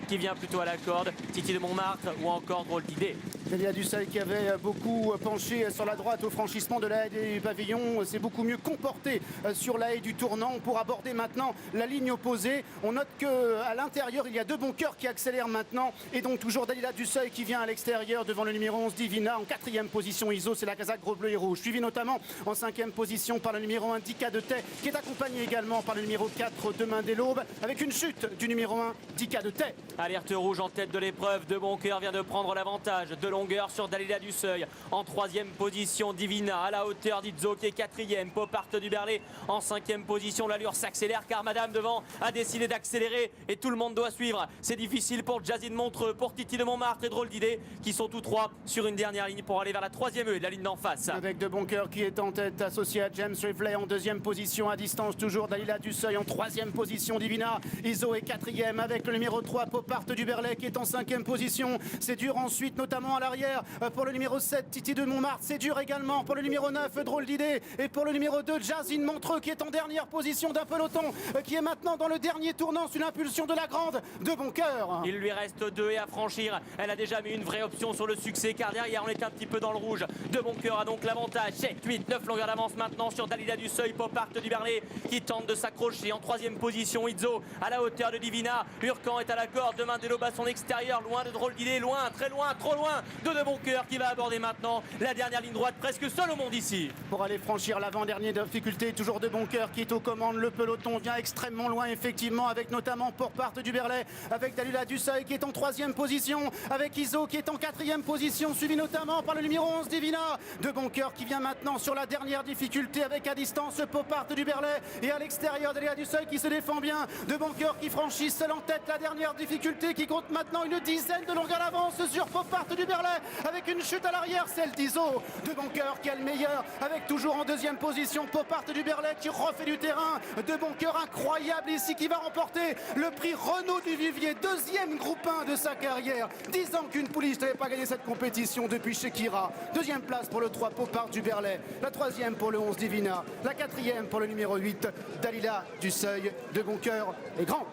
qui vient plutôt à la corde, Titi de Montmartre ou encore Drôle d'idée. Dalia Dusseuil qui avait beaucoup penché sur la droite au franchissement de la haie du pavillon s'est beaucoup mieux comporté sur la haie du tournant pour aborder maintenant la ligne opposée. On note qu'à l'intérieur il y a deux bons cœurs qui accélèrent maintenant et donc toujours Dalia Dusseuil qui vient à l'extérieur devant le numéro 11 Divina. En 4e position Iso, c'est la casaque gros bleu et rouge, suivi notamment en 5e position par le numéro 1 Dika de Tay qui est accompagné également par le numéro 4 Demain des l'Aube avec une chute du numéro 1 Dika de Tay. Alerte rouge en tête de l'épreuve, De Boncoeur vient de prendre l'avantage de longueur sur Dalila Dusseuil. En 3e position Divina à la hauteur d'Izzo qui est 4e. Popart du Berlay en 5e position. L'allure s'accélère car Madame devant a décidé d'accélérer et tout le monde doit suivre. C'est difficile pour Jazzy de Montreux, pour Titi de Montmartre et Drôle d'idée qui sont tous trois sur une dernière ligne pour aller vers la 3e haie de la ligne d'en face. Avec De Boncoeur qui est en tête associé à James Rivley en 2e position à distance toujours Dalila Dusseuil en 3e position Divina. Iso est 4e avec le numéro 3 Popart du Berlay qui est en 5e position. C'est dur ensuite notamment à l'arrière pour le numéro 7 Titi de Montmartre. C'est dur également pour le numéro 9 Drôle d'idée et pour le numéro 2 Jazzy de Montreux qui est en dernière position d'un peloton qui est maintenant dans le dernier tournant sous l'impulsion de la grande De Boncoeur. Il lui reste 2 haies à franchir. Elle a déjà mis une vraie option sur le succès car derrière on est un petit peu dans le rouge. De Boncoeur a donc l'avantage. 7, 8, 9 longueurs d'avance maintenant sur Dalila Dusseuil. Popart du Berlay qui tente de s'accrocher en 3e position. Izzo à la hauteur de Divina. Urcan est à la corde. Demain des l'Aube à son extérieur. Loin de Drôle d'idée. Loin, très loin, trop loin de Boncoeur qui va aborder maintenant la dernière ligne droite presque seul au monde ici. Pour aller franchir l'avant-dernier difficulté, toujours De Boncoeur qui est aux commandes. Le peloton vient extrêmement loin effectivement avec notamment Popart du Berlay, avec Dalila Dusseuil qui est en 3e position, avec Iso qui est en 4e position, suivi notamment par le numéro 11 Divina. De Boncoeur qui vient maintenant sur la dernière difficulté avec à distance Popart du Berlay et à l'extérieur Dalila Dusseuil qui se défend bien. De Boncoeur qui franchit seul en tête la dernière difficulté qui compte maintenant une dizaine de longueurs d'avance sur Popart du Berlay avec une chute à l'arrière, celle d'Iso. De Boncoeur qui est le meilleur avec toujours en 2e position Popart du Berlay qui refait du terrain. De Boncoeur incroyable ici qui va remporter le prix Renaud du Vivier, 2e groupe 1 de sa carrière. 10 ans qu'une pouliche n'avait pas gagné cette compétition depuis Shekira. 2e place pour le 3 Popart du Berlay, la 3e pour le 11 Divina, la 4e pour le numéro 8 Dalila Dusseuil. De Boncoeur est grand.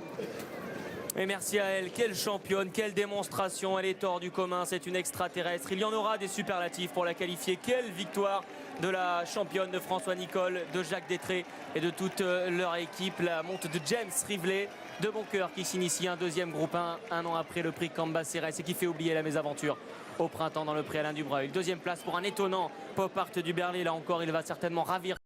Et merci à elle, quelle championne, quelle démonstration, elle est hors du commun, c'est une extraterrestre. Il y en aura des superlatifs pour la qualifier. Quelle victoire de la championne de François Nicole, de Jacques Détré et de toute leur équipe. La monte de James Rivley, De Boncoeur qui s'initie un 2e groupe 1 an après le prix Cambacérès et qui fait oublier la mésaventure au printemps dans le prix Alain Dubreuil. 2e place pour un étonnant Popart du Berlay, là encore il va certainement ravir.